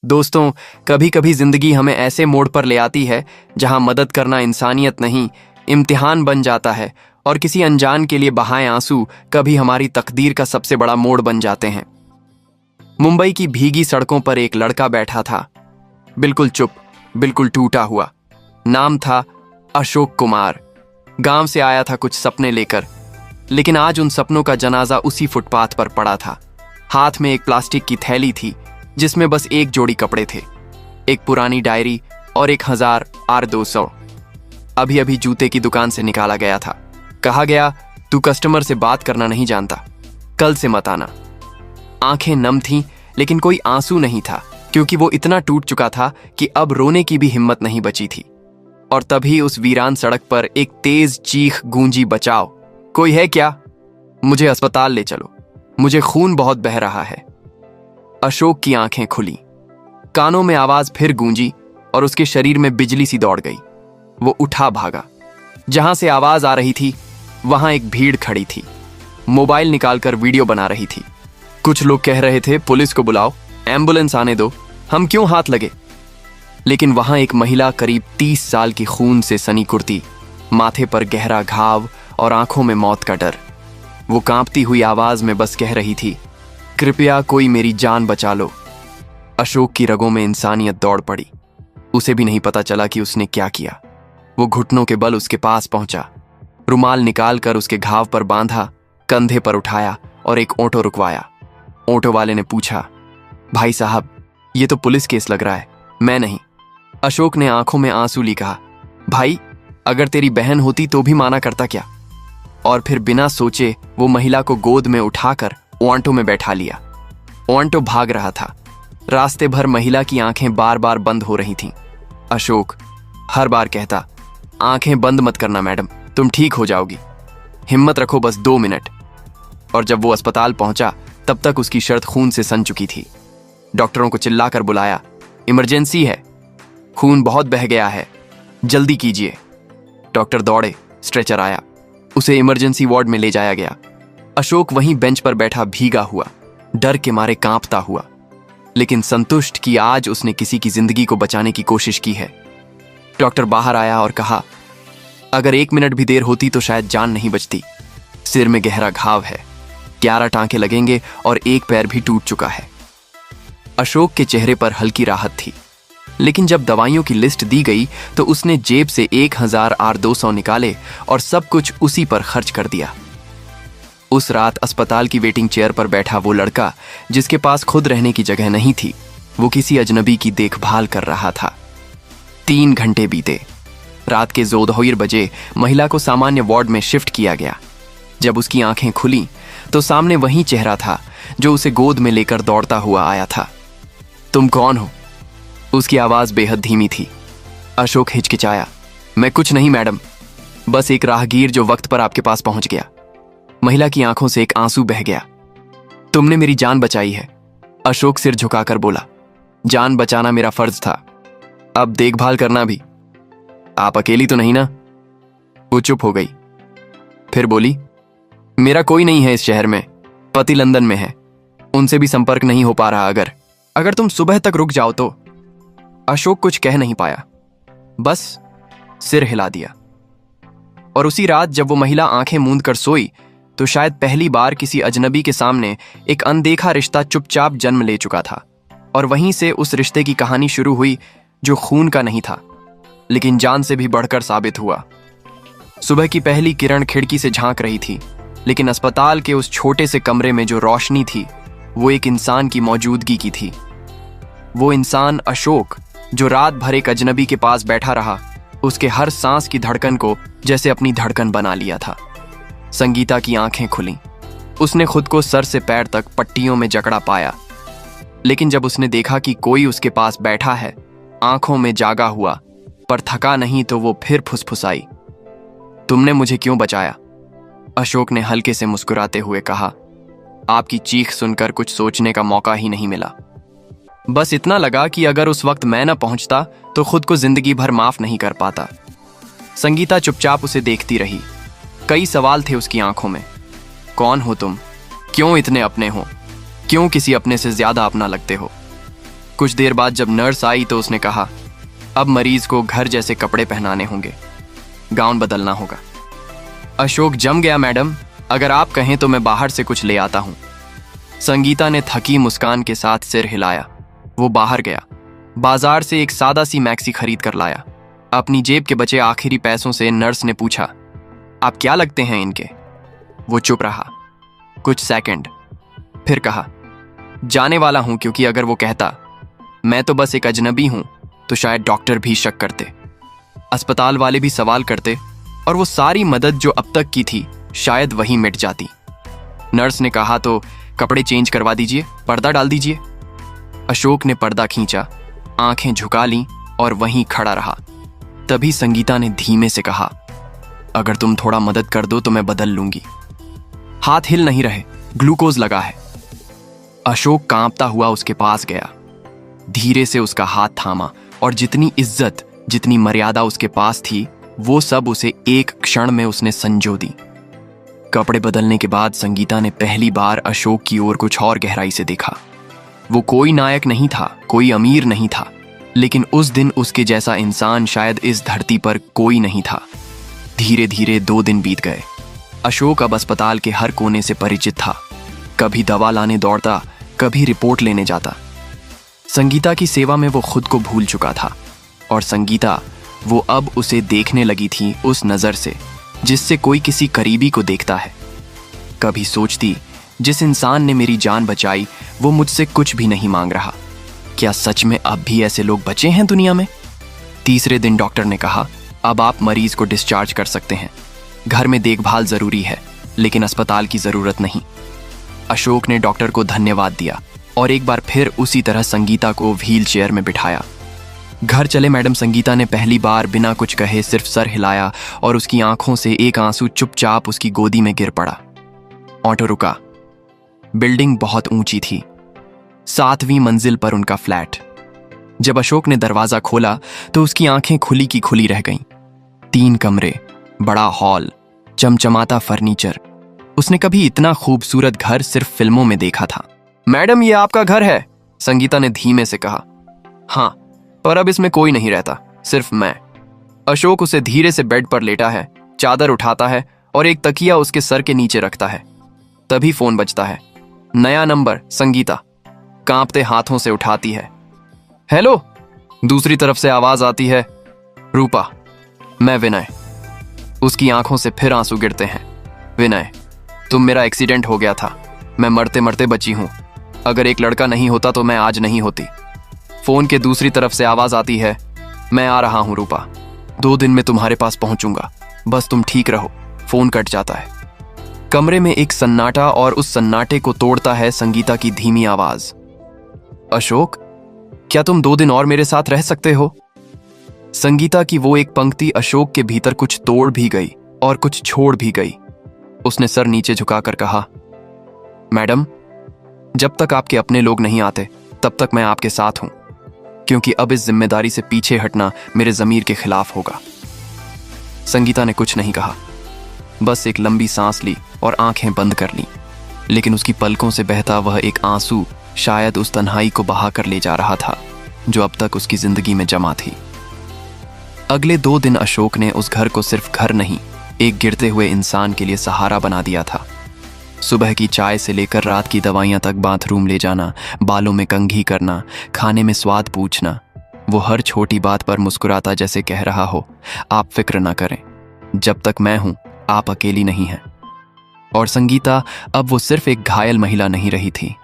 दोस्तों, कभी कभी जिंदगी हमें ऐसे मोड़ पर ले आती है जहां मदद करना इंसानियत नहीं, इम्तिहान बन जाता है और किसी अनजान के लिए बहाए आंसू कभी हमारी तकदीर का सबसे बड़ा मोड़ बन जाते हैं। मुंबई की भीगी सड़कों पर एक लड़का बैठा था, बिल्कुल चुप, बिल्कुल टूटा हुआ। नाम था अशोक कुमार। गांव से आया था कुछ सपने लेकर, लेकिन आज उन सपनों का जनाजा उसी फुटपाथ पर पड़ा था। हाथ में एक प्लास्टिक की थैली थी जिसमें बस एक जोड़ी कपड़े थे, एक पुरानी डायरी और 1000 R200 अभी अभी जूते की दुकान से निकाला गया था। कहा गया, तू कस्टमर से बात करना नहीं जानता, कल से मत आना। आंखें नम थीं, लेकिन कोई आंसू नहीं था, क्योंकि वो इतना टूट चुका था कि अब रोने की भी हिम्मत नहीं बची थी। और तभी उस वीरान सड़क पर एक तेज चीख गूंजी, बचाओ, कोई है क्या? मुझे अस्पताल ले चलो, मुझे खून बहुत बह रहा है। अशोक की आंखें खुली, कानों में आवाज फिर गूंजी और उसके शरीर में बिजली सी दौड़ गई। वो उठा भागा। जहां से आवाज आ रही थी वहां एक भीड़ खड़ी थी, मोबाइल निकालकर वीडियो बना रही थी। कुछ लोग कह रहे थे, पुलिस को बुलाओ, एम्बुलेंस आने दो, हम क्यों हाथ लगे। लेकिन वहां एक महिला करीब 30 साल की, खून से सनी कुर्ती, माथे पर गहरा घाव और आंखों में मौत का डर। वो कांपती हुई आवाज में बस कह रही थी, कृपया कोई मेरी जान बचा लो। अशोक की रगों में इंसानियत दौड़ पड़ी। उसे भी नहीं पता चला कि उसने क्या किया। वो घुटनों के बल उसके पास पहुंचा, रुमाल निकालकर उसके घाव पर बांधा, कंधे पर उठाया और एक ऑटो रुकवाया। ऑटो वाले ने पूछा, भाई साहब, ये तो पुलिस केस लग रहा है। मैं नहीं। अशोक ने आंखों में आंसू ली कहा, भाई, अगर तेरी बहन होती तो भी माना करता क्या। और फिर बिना सोचे वो महिला को गोद में उठाकर ऑटो में बैठा लिया। ऑटो भाग रहा था। रास्ते भर महिला की आंखें बार बार बंद हो रही थीं। अशोक हर बार कहता, आंखें बंद मत करना मैडम, तुम ठीक हो जाओगी, हिम्मत रखो, बस 2 मिनट। और जब वो अस्पताल पहुंचा तब तक उसकी शर्ट खून से सन चुकी थी। डॉक्टरों को चिल्लाकर बुलाया, इमरजेंसी है, खून बहुत बह गया है, जल्दी कीजिए। डॉक्टर दौड़े, स्ट्रेचर आया, उसे इमरजेंसी वार्ड में ले जाया गया। अशोक वहीं बेंच पर बैठा, भीगा हुआ, डर के मारे कांपता हुआ, लेकिन संतुष्ट कि आज उसने किसी की जिंदगी को बचाने की कोशिश की है। डॉक्टर बाहर आया और कहा, अगर 1 मिनट भी देर होती तो शायद जान नहीं बचती। सिर में गहरा घाव है, 11 टांके लगेंगे और एक पैर भी टूट चुका है। अशोक के चेहरे पर हल्की राहत थी, लेकिन जब दवाइयों की लिस्ट दी गई तो उसने जेब से 1000 R200 निकाले और सब कुछ उसी पर खर्च कर दिया। उस रात अस्पताल की वेटिंग चेयर पर बैठा वो लड़का, जिसके पास खुद रहने की जगह नहीं थी, वो किसी अजनबी की देखभाल कर रहा था। 3 घंटे बीते। रात के 2:00 बजे महिला को सामान्य वार्ड में शिफ्ट किया गया। जब उसकी आंखें खुली तो सामने वही चेहरा था जो उसे गोद में लेकर दौड़ता हुआ आया था। तुम कौन हो? उसकी आवाज बेहद धीमी थी। अशोक हिचकिचाया, मैं कुछ नहीं मैडम, बस एक राहगीर जो वक्त पर आपके पास पहुंच गया। महिला की आंखों से एक आंसू बह गया। तुमने मेरी जान बचाई है। अशोक सिर झुकाकर बोला, जान बचाना मेरा फर्ज था, अब देखभाल करना भी। आप अकेली तो नहीं ना? वो चुप हो गई, फिर बोली, मेरा कोई नहीं है इस शहर में, पति लंदन में है, उनसे भी संपर्क नहीं हो पा रहा। अगर तुम सुबह तक रुक जाओ तो। अशोक कुछ कह नहीं पाया, बस सिर हिला दिया। और उसी रात जब वो महिला आंखें मूंद कर सोई तो शायद पहली बार किसी अजनबी के सामने एक अनदेखा रिश्ता चुपचाप जन्म ले चुका था। और वहीं से उस रिश्ते की कहानी शुरू हुई, जो खून का नहीं था, लेकिन जान से भी बढ़कर साबित हुआ। सुबह की पहली किरण खिड़की से झांक रही थी, लेकिन अस्पताल के उस छोटे से कमरे में जो रोशनी थी वो एक इंसान की मौजूदगी की थी। वो इंसान अशोक, जो रात भर एक अजनबी के पास बैठा रहा, उसके हर सांस की धड़कन को जैसे अपनी धड़कन बना लिया था। संगीता की आंखें खुलीं। उसने खुद को सर से पैर तक पट्टियों में जकड़ा पाया, लेकिन जब उसने देखा कि कोई उसके पास बैठा है, आंखों में जागा हुआ पर थका नहीं, तो वो फिर फुसफुसाई, तुमने मुझे क्यों बचाया? अशोक ने हल्के से मुस्कुराते हुए कहा, आपकी चीख सुनकर कुछ सोचने का मौका ही नहीं मिला। बस इतना लगा कि अगर उस वक्त मैं न पहुंचता तो खुद को जिंदगी भर माफ नहीं कर पाता। संगीता चुपचाप उसे देखती रही। कई सवाल थे उसकी आंखों में। कौन हो तुम? क्यों इतने अपने हो? क्यों किसी अपने से ज्यादा अपना लगते हो? कुछ देर बाद जब नर्स आई तो उसने कहा, अब मरीज को घर जैसे कपड़े पहनाने होंगे, गाउन बदलना होगा। अशोक जम गया मैडम, अगर आप कहें तो मैं बाहर से कुछ ले आता हूं। संगीता ने थकी मुस्कान के साथ सिर हिलाया। वो बाहर गया, बाजार से एक सादा सी मैक्सी खरीद कर लाया। अपनी जेब के बचे आखिरी पैसों से नर्स ने पूछा, आप क्या लगते हैं इनके? वो चुप रहा कुछ सेकंड, फिर कहा, जाने वाला हूं, क्योंकि अगर वो कहता मैं तो बस एक अजनबी हूं तो शायद डॉक्टर भी शक करते, अस्पताल वाले भी सवाल करते, और वो सारी मदद जो अब तक की थी शायद वही मिट जाती। नर्स ने कहा, तो कपड़े चेंज करवा दीजिए, पर्दा डाल दीजिए। अशोक ने पर्दा खींचा, आंखें झुका लीं और वहीं खड़ा रहा। तभी संगीता ने धीमे से कहा, अगर तुम थोड़ा मदद कर दो तो मैं बदल लूंगी। हाथ हिल नहीं रहे, ग्लूकोज लगा है। अशोक कांपता हुआ उसके पास गया, धीरे से उसका हाथ थामा और जितनी इज्जत, जितनी मर्यादा उसके पास थी, वो सब उसे एक क्षण में उसने संजो दी। कपड़े बदलने के बाद संगीता ने पहली बार अशोक की ओर कुछ और गहराई से देखा। वो कोई नायक नहीं था, कोई अमीर नहीं था, लेकिन उस दिन उसके जैसा इंसान शायद इस धरती पर कोई नहीं था। धीरे धीरे 2 दिन बीत गए। अशोक अब अस्पताल के हर कोने से परिचित था। कभी दवा लाने दौड़ता, कभी रिपोर्ट लेने जाता। संगीता की सेवा में वो खुद को भूल चुका था, और संगीता, वो अब उसे देखने लगी थी उस नजर से जिससे कोई किसी करीबी को देखता है। कभी सोचती, जिस इंसान ने मेरी जान बचाई वो मुझसे कुछ भी नहीं मांग रहा। क्या सच में अब भी ऐसे लोग बचे हैं दुनिया में? तीसरे दिन डॉक्टर ने कहा, अब आप मरीज को डिस्चार्ज कर सकते हैं। घर में देखभाल जरूरी है, लेकिन अस्पताल की जरूरत नहीं। अशोक ने डॉक्टर को धन्यवाद दिया और एक बार फिर उसी तरह संगीता को व्हील चेयर में बिठाया। घर चले मैडम, संगीता ने पहली बार बिना कुछ कहे सिर्फ सर हिलाया और उसकी आंखों से एक आंसू चुपचाप उसकी गोदी में गिर पड़ा। ऑटो रुका। बिल्डिंग बहुत ऊंची थी, 7वीं मंजिल पर उनका फ्लैट। जब अशोक ने दरवाजा खोला तो उसकी आंखें खुली की खुली रह गईं। 3 कमरे, बड़ा हॉल, चमचमाता फर्नीचर। उसने कभी इतना खूबसूरत घर सिर्फ फिल्मों में देखा था। मैडम, ये आपका घर है? संगीता ने धीमे से कहा। हाँ, पर अब इसमें कोई नहीं रहता, सिर्फ मैं। अशोक उसे धीरे से बेड पर लेटा है, चादर उठाता है और एक तकिया उसके सर के नीचे रखता है। तभी फोन बजता है। नया नंबर। संगीता कांपते हाथों से उठाती है। हेलो। दूसरी तरफ से आवाज आती है, रूपा, मैं विनय। उसकी आंखों से फिर आंसू गिरते हैं। विनय, तुम, मेरा एक्सीडेंट हो गया था, मैं मरते मरते बची हूं। अगर एक लड़का नहीं होता तो मैं आज नहीं होती। फोन के दूसरी तरफ से आवाज आती है, मैं आ रहा हूं रूपा, 2 दिन में तुम्हारे पास पहुंचूंगा, बस तुम ठीक रहो। फोन कट जाता है। कमरे में एक सन्नाटा और उस सन्नाटे को तोड़ता है संगीता की धीमी आवाज, अशोक, क्या तुम 2 दिन और मेरे साथ रह सकते हो? संगीता की वो एक पंक्ति अशोक के भीतर कुछ तोड़ भी गई और कुछ छोड़ भी गई। उसने सर नीचे झुकाकर कहा, मैडम, जब तक आपके अपने लोग नहीं आते तब तक मैं आपके साथ हूं, क्योंकि अब इस जिम्मेदारी से पीछे हटना मेरे ज़मीर के खिलाफ होगा। संगीता ने कुछ नहीं कहा, बस एक लंबी सांस ली और आंखें बंद कर लीं। लेकिन उसकी पलकों से बहता वह एक आंसू शायद उस तन्हाई को बहा कर ले जा रहा था जो अब तक उसकी जिंदगी में जमा थी। अगले 2 दिन अशोक ने उस घर को सिर्फ घर नहीं, एक गिरते हुए इंसान के लिए सहारा बना दिया था। सुबह की चाय से लेकर रात की दवाइयां तक, बाथरूम ले जाना, बालों में कंघी करना, खाने में स्वाद पूछना, वो हर छोटी बात पर मुस्कुराता जैसे कह रहा हो, आप फिक्र ना करें, जब तक मैं हूं आप अकेली नहीं हैं। और संगीता अब वो सिर्फ एक घायल महिला नहीं रही थी,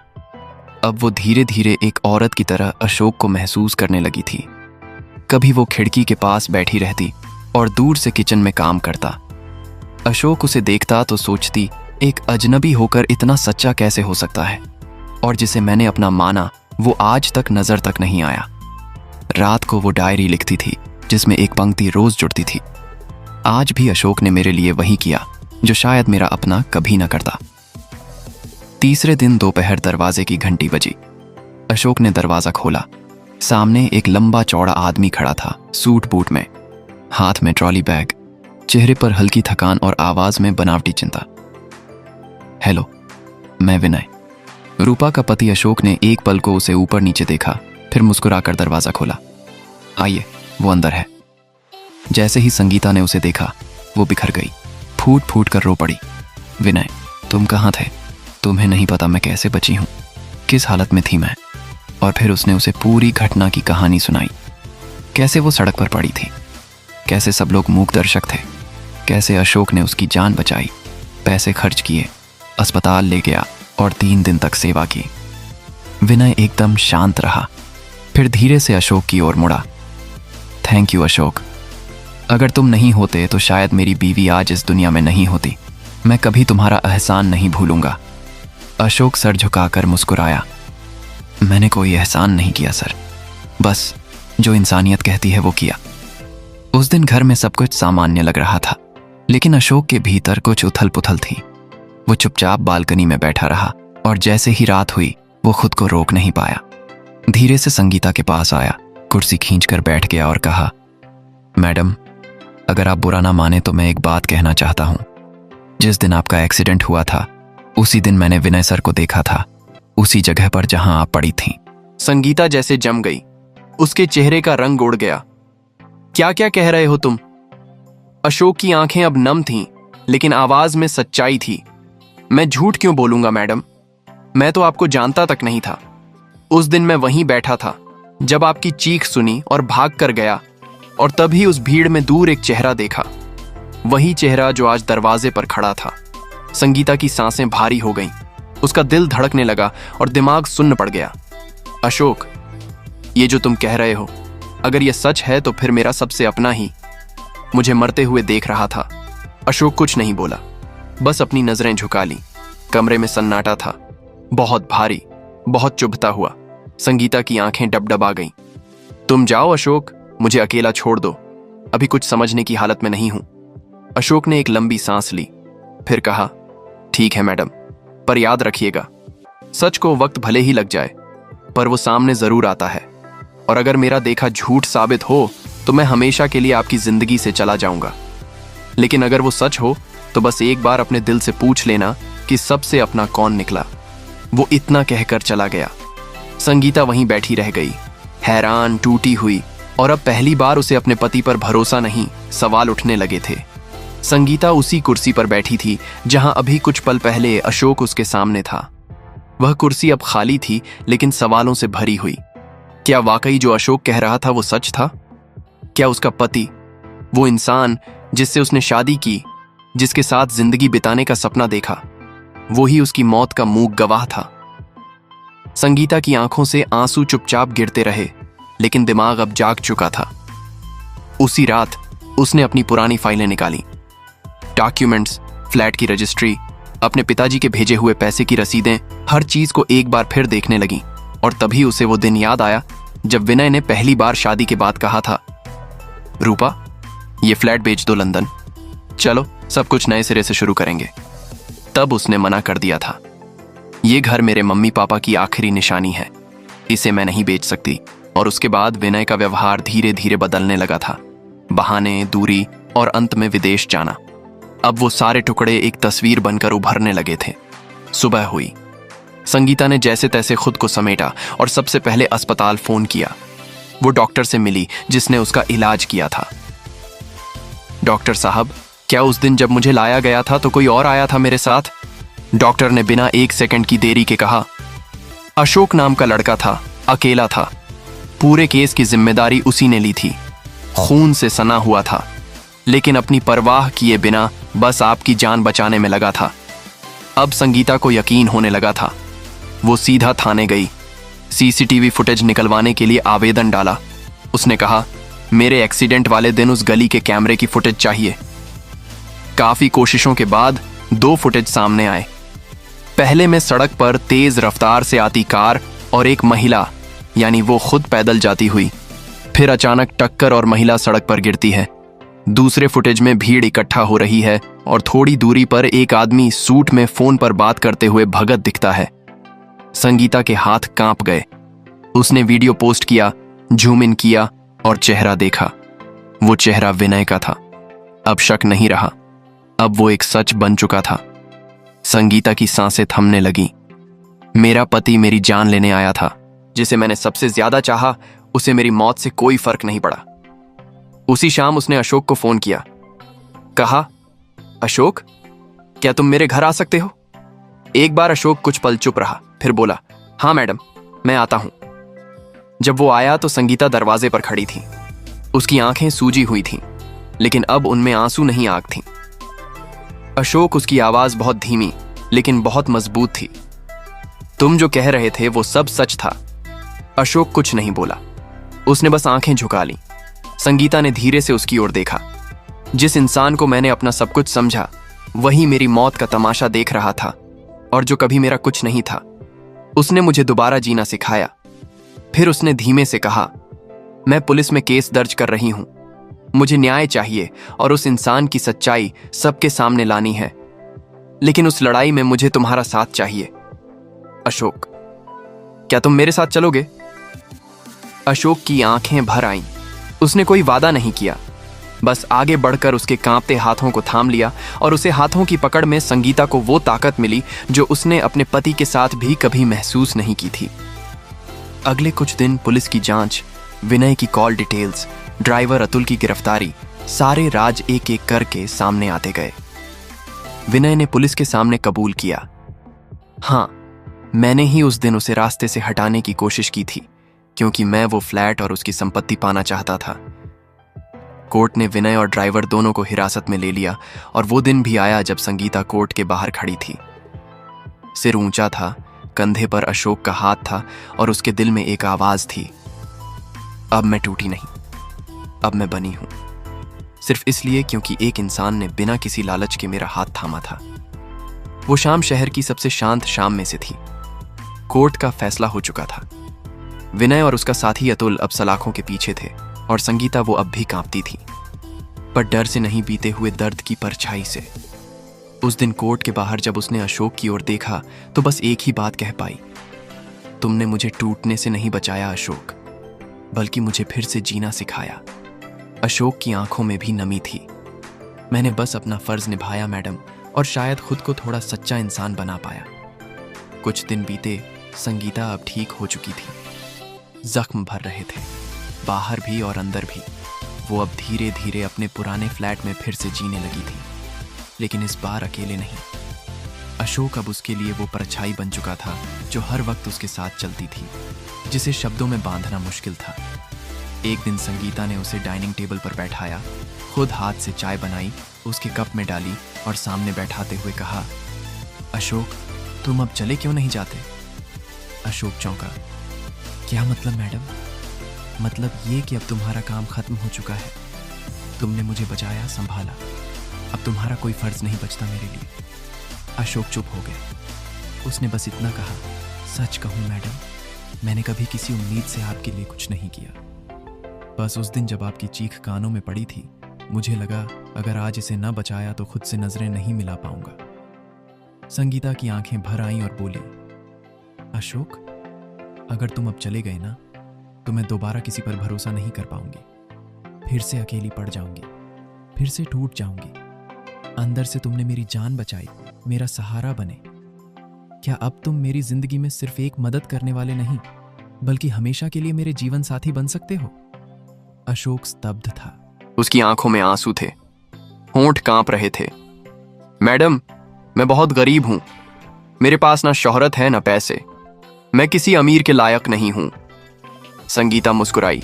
अब वो धीरे धीरे एक औरत की तरह अशोक को महसूस करने लगी थी। कभी वो खिड़की के पास बैठी रहती और दूर से किचन में काम करता। अशोक उसे देखता तो सोचती, एक अजनबी होकर इतना सच्चा कैसे हो सकता है, और जिसे मैंने अपना माना वो आज तक नजर तक नहीं आया। रात को वो डायरी लिखती थी जिसमें एक पंक्ति रोज जुड़ती थी, आज भी अशोक ने मेरे लिए वही किया जो शायद मेरा अपना कभी ना करता। तीसरे दिन दोपहर दरवाजे की घंटी बजी। अशोक ने दरवाजा खोला। सामने एक लंबा चौड़ा आदमी खड़ा था, सूट बूट में, हाथ में ट्रॉली बैग, चेहरे पर हल्की थकान और आवाज में बनावटी चिंता। हेलो, मैं विनय। रूपा का पति अशोक ने एक पल को उसे ऊपर नीचे देखा, फिर मुस्कुराकर दरवाज़ा खोला। आइए, वो अंदर है। जैसे ही संगीता ने उसे देखा, वो बिखर गई, फूट फूट कर रो पड़ी। विनय, तुम कहाँ थे? तुम्हें नहीं पता मैं कैसे बची हूँ, किस हालत में थी मैं। और फिर उसने उसे पूरी घटना की कहानी सुनाई। कैसे वो सड़क पर पड़ी थी, कैसे सब लोग मूक दर्शक थे, कैसे अशोक ने उसकी जान बचाई, पैसे खर्च किए, अस्पताल ले गया और 3 दिन तक सेवा की। विनय एकदम शांत रहा, फिर धीरे से अशोक की ओर मुड़ा। थैंक यू अशोक, अगर तुम नहीं होते तो शायद मेरी बीवी आज इस दुनिया में नहीं होती। मैं कभी तुम्हारा एहसान नहीं भूलूंगा। अशोक सर झुकाकर मुस्कुराया। मैंने कोई एहसान नहीं किया सर, बस जो इंसानियत कहती है वो किया। उस दिन घर में सब कुछ सामान्य लग रहा था, लेकिन अशोक के भीतर कुछ उथल पुथल थी। वो चुपचाप बालकनी में बैठा रहा और जैसे ही रात हुई वो खुद को रोक नहीं पाया। धीरे से संगीता के पास आया, कुर्सी खींचकर बैठ गया और कहा, मैडम, अगर आप बुरा ना माने तो मैं एक बात कहना चाहता हूं। जिस दिन आपका एक्सीडेंट हुआ था, उसी दिन मैंने विनय सर को देखा था, उसी जगह पर जहां आप पड़ी थीं। संगीता जैसे जम गई, उसके चेहरे का रंग उड़ गया। क्या क्या कह रहे हो तुम? अशोक की आंखें अब नम थीं, लेकिन आवाज में सच्चाई थी। मैं झूठ क्यों बोलूंगा मैडम, मैं तो आपको जानता तक नहीं था। उस दिन मैं वहीं बैठा था जब आपकी चीख सुनी और भाग कर गया, और तभी उस भीड़ में दूर एक चेहरा देखा, वही चेहरा जो आज दरवाजे पर खड़ा था। संगीता की सांसें भारी हो गईं, उसका दिल धड़कने लगा और दिमाग सुन्न पड़ गया। अशोक, ये जो तुम कह रहे हो, अगर ये सच है तो फिर मेरा सबसे अपना ही मुझे मरते हुए देख रहा था। अशोक कुछ नहीं बोला, बस अपनी नजरें झुका ली। कमरे में सन्नाटा था, बहुत भारी, बहुत चुभता हुआ। संगीता की आंखें डबडबा गईं। तुम जाओ अशोक, मुझे अकेला छोड़ दो, अभी कुछ समझने की हालत में नहीं हूं। अशोक ने एक लंबी सांस ली, फिर कहा, ठीक है मैडम, पर याद रखिएगा, सच को वक्त भले ही लग जाए, पर वो सामने जरूर आता है। और अगर मेरा देखा झूठ साबित हो तो मैं हमेशा के लिए आपकी जिंदगी से चला जाऊंगा। लेकिन अगर वो सच हो तो बस एक बार अपने दिल से पूछ लेना कि सबसे अपना कौन निकला। वो इतना कहकर चला गया। संगीता वहीं बैठी रह गई, हैरान, टूटी हुई, और अब पहली बार उसे अपने पति पर भरोसा नहीं, सवाल उठने लगे थे। संगीता उसी कुर्सी पर बैठी थी जहां अभी कुछ पल पहले अशोक उसके सामने था। वह कुर्सी अब खाली थी, लेकिन सवालों से भरी हुई। क्या वाकई जो अशोक कह रहा था वो सच था? क्या उसका पति, वो इंसान जिससे उसने शादी की, जिसके साथ जिंदगी बिताने का सपना देखा, वो ही उसकी मौत का मूक गवाह था? संगीता की आंखों से आंसू चुपचाप गिरते रहे, लेकिन दिमाग अब जाग चुका था। उसी रात उसने अपनी पुरानी फाइलें निकाली, डॉक्यूमेंट्स, फ्लैट की रजिस्ट्री, अपने पिताजी के भेजे हुए पैसे की रसीदें, हर चीज को एक बार फिर देखने लगी। और तभी उसे वो दिन याद आया जब विनय ने पहली बार शादी के बाद कहा था, रूपा, ये फ्लैट बेच दो लंदन, चलो सब कुछ नए सिरे से शुरू करेंगे। तब उसने मना कर दिया था, ये घर मेरे मम्मी पापा की आखिरी निशानी है, इसे मैं नहीं बेच सकती। और उसके बाद विनय का व्यवहार धीरे धीरे बदलने लगा था, बहाने, दूरी और अंत में विदेश जाना। अब वो सारे टुकड़े एक तस्वीर बनकर उभरने लगे थे। सुबह हुई, संगीता ने जैसे तैसे खुद को समेटा और सबसे पहले अस्पताल फोन किया। वो डॉक्टर से मिली जिसने उसका इलाज किया था। डॉक्टर साहब, क्या उस दिन जब मुझे लाया गया था तो कोई और आया था मेरे साथ? डॉक्टर ने बिना 1 सेकंड की देरी के कहा, अशोक नाम का लड़का था, अकेला था, पूरे केस की जिम्मेदारी उसी ने ली थी, खून से सना हुआ था, लेकिन अपनी परवाह किए बिना बस आपकी जान बचाने में लगा था। अब संगीता को यकीन होने लगा था। वो सीधा थाने गई, सीसीटीवी फुटेज निकलवाने के लिए आवेदन डाला। उसने कहा, मेरे एक्सीडेंट वाले दिन उस गली के कैमरे की फुटेज चाहिए। काफी कोशिशों के बाद 2 फुटेज सामने आए। पहले में सड़क पर तेज रफ्तार से आती कार और एक महिला, यानी वो खुद पैदल जाती हुई। फिर अचानक टक्कर और महिला सड़क पर गिरती है। दूसरे फुटेज में भीड़ इकट्ठा हो रही है और थोड़ी दूरी पर एक आदमी सूट में फोन पर बात करते हुए भगत दिखता है। संगीता के हाथ कांप गए। उसने वीडियो पोस्ट किया, जूम इन किया और चेहरा देखा। वो चेहरा विनय का था। अब शक नहीं रहा, अब वो एक सच बन चुका था। संगीता की सांसें थमने लगी। मेरा पति मेरी जान लेने आया था, जिसे मैंने सबसे ज्यादा चाहा, उसे मेरी मौत से कोई फर्क नहीं पड़ा। उसी शाम उसने अशोक को फोन किया। कहा, अशोक, क्या तुम मेरे घर आ सकते हो? एक बार अशोक कुछ पल चुप रहा, फिर बोला, हाँ मैडम, मैं आता हूं। जब वो आया तो संगीता दरवाजे पर खड़ी थी। उसकी आंखें सूजी हुई थीं, लेकिन अब उनमें आंसू नहीं, आग थीं। अशोक, उसकी आवाज बहुत धीमी लेकिन बहुत मजबूत थी। तुम जो कह रहे थे वो सब सच था। अशोक कुछ नहीं बोला, उसने बस आंखें झुका ली। संगीता ने धीरे से उसकी ओर देखा। जिस इंसान को मैंने अपना सब कुछ समझा, वही मेरी मौत का तमाशा देख रहा था, और जो कभी मेरा कुछ नहीं था। उसने मुझे दोबारा जीना सिखाया। फिर उसने धीमे से कहा, मैं पुलिस में केस दर्ज कर रही हूं। मुझे न्याय चाहिए और उस इंसान की सच्चाई सबके सामने लानी है, लेकिन उस लड़ाई में मुझे तुम्हारा साथ चाहिए। अशोक, क्या तुम मेरे साथ चलोगे? अशोक की आंखें भर आईं। उसने कोई वादा नहीं किया, बस आगे बढ़कर उसके कांपते हाथों को थाम लिया, और उसे हाथों की पकड़ में संगीता को वो ताकत मिली जो उसने अपने पति के साथ भी कभी महसूस नहीं की थी। अगले कुछ दिन पुलिस की जांच, विनय की कॉल डिटेल्स, ड्राइवर अतुल की गिरफ्तारी, सारे राज एक एक करके सामने आते गए। विनय ने पुलिस के सामने कबूल किया, हाँ, मैंने ही उस दिन उसे रास्ते से हटाने की कोशिश की थी, क्योंकि मैं वो फ्लैट और उसकी संपत्ति पाना चाहता था। कोर्ट ने विनय और ड्राइवर दोनों को हिरासत में ले लिया, और वो दिन भी आया जब संगीता कोर्ट के बाहर खड़ी थी। सिर ऊंचा था, कंधे पर अशोक का हाथ था, और उसके दिल में एक आवाज थी, अब मैं टूटी नहीं, अब मैं बनी हूं। सिर्फ इसलिए क्योंकि एक इंसान ने बिना किसी लालच के मेरा हाथ थामा था। वो शाम शहर की सबसे शांत शाम में से थी। कोर्ट का फैसला हो चुका था। विनय और उसका साथी अतुल अब सलाखों के पीछे थे, और संगीता वो अब भी कांपती थी, पर डर से नहीं, बीते हुए दर्द की परछाई से। उस दिन कोर्ट के बाहर जब उसने अशोक की ओर देखा तो बस एक ही बात कह पाई, तुमने मुझे टूटने से नहीं बचाया अशोक, बल्कि मुझे फिर से जीना सिखाया। अशोक की आंखों में भी नमी थी। मैंने बस अपना फर्ज निभाया मैडम, और शायद खुद को थोड़ा सच्चा इंसान बना पाया। कुछ दिन बीते, संगीता अब ठीक हो चुकी थी। जख्म भर रहे थे, बाहर भी और अंदर भी। वो अब धीरे धीरे अपने पुराने फ्लैट में फिर से जीने लगी थी, लेकिन इस बार अकेले नहीं। अशोक अब उसके लिए वो परछाई बन चुका था जो हर वक्त उसके साथ चलती थी, जिसे शब्दों में बांधना मुश्किल था। एक दिन संगीता ने उसे डाइनिंग टेबल पर बैठाया, खुद हाथ से चाय बनाई, उसके कप में डाली और सामने बैठाते हुए कहा, अशोक, तुम अब चले क्यों नहीं जाते? अशोक चौंका। क्या मतलब मैडम? मतलब ये कि अब तुम्हारा काम खत्म हो चुका है। तुमने मुझे बचाया, संभाला, अब तुम्हारा कोई फर्ज नहीं बचता मेरे लिए। अशोक चुप हो गए। उसने बस इतना कहा, सच कहूं मैडम, मैंने कभी किसी उम्मीद से आपके लिए कुछ नहीं किया। बस उस दिन जब आपकी चीख कानों में पड़ी थी, मुझे लगा अगर आज इसे न बचाया तो खुद से नजरें नहीं मिला पाऊंगा। संगीता की आंखें भर आईं और बोली, अशोक, अगर तुम अब चले गए ना, तो मैं दोबारा किसी पर भरोसा नहीं कर पाऊंगी। फिर से अकेली पड़ जाऊंगी, फिर से टूट जाऊंगी। अंदर से तुमने मेरी जान बचाई, मेरा सहारा बने। क्या अब तुम मेरी जिंदगी में सिर्फ एक मदद करने वाले नहीं, बल्कि हमेशा के लिए मेरे जीवन साथी बन सकते हो? अशोक स्तब्ध था। उसकी आंखों में आंसू थे, होंठ कांप रहे थे। मैडम, मैं बहुत गरीब हूं। मेरे पास ना शोहरत है ना पैसे। मैं किसी अमीर के लायक नहीं हूं। संगीता मुस्कुराई।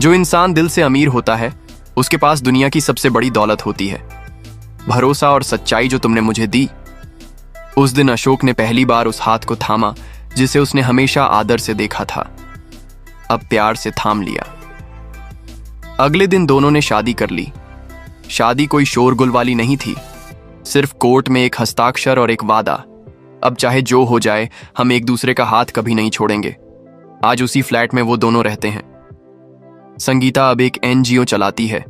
जो इंसान दिल से अमीर होता है, उसके पास दुनिया की सबसे बड़ी दौलत होती है, भरोसा और सच्चाई जो तुमने मुझे दी। उस दिन अशोक ने पहली बार उस हाथ को थामा जिसे उसने हमेशा आदर से देखा था। अब प्यार से थाम लिया। अगले दिन दोनों ने शादी कर ली। शादी कोई शोरगुल वाली नहीं थी, सिर्फ कोर्ट में एक हस्ताक्षर और एक वादा, अब चाहे जो हो जाए हम एक दूसरे का हाथ कभी नहीं छोड़ेंगे। आज उसी फ्लैट में वो दोनों रहते हैं। संगीता अब एक एनजीओ चलाती है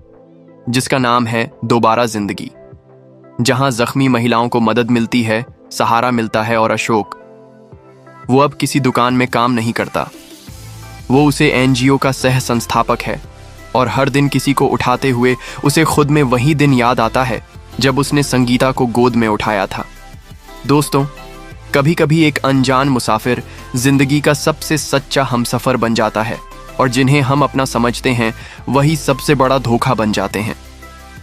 जिसका नाम है दोबारा जिंदगी, जहां जख्मी महिलाओं को मदद मिलती है, सहारा मिलता है। और अशोक, वो अब किसी दुकान में काम नहीं करता। वो उसे एनजीओ का सह संस्थापक है, और हर दिन किसी को उठाते हुए उसे खुद में वही दिन याद आता है जब उसने संगीता को गोद में उठाया था। दोस्तों, कभी कभी एक अनजान मुसाफिर जिंदगी का सबसे सच्चा हमसफर बन जाता है और जिन्हें हम अपना समझते हैं वही सबसे बड़ा धोखा बन जाते हैं।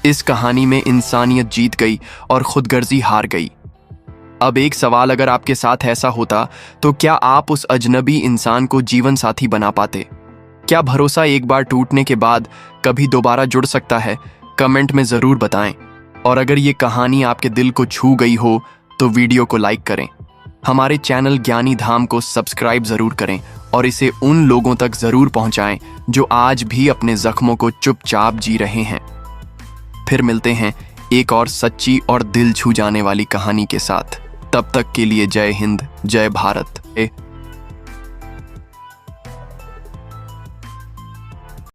इस कहानी में इंसानियत जीत गई और खुदगर्जी हार गई। अब एक सवाल, अगर आपके साथ ऐसा होता तो क्या आप उस अजनबी इंसान को जीवन साथी बना पाते? क्या भरोसा एक बार टूटने के बाद कभी दोबारा जुड़ सकता है? कमेंट में जरूर बताएं। और अगर ये कहानी आपके दिल को छू गई हो तो वीडियो को लाइक करें। हमारे चैनल ज्ञानी धाम को सब्सक्राइब जरूर करें और इसे उन लोगों तक जरूर पहुंचाएं जो आज भी अपने जख्मों को चुपचाप जी रहे हैं। फिर मिलते हैं एक और सच्ची और दिल छू जाने वाली कहानी के साथ। तब तक के लिए जय हिंद, जय भारत।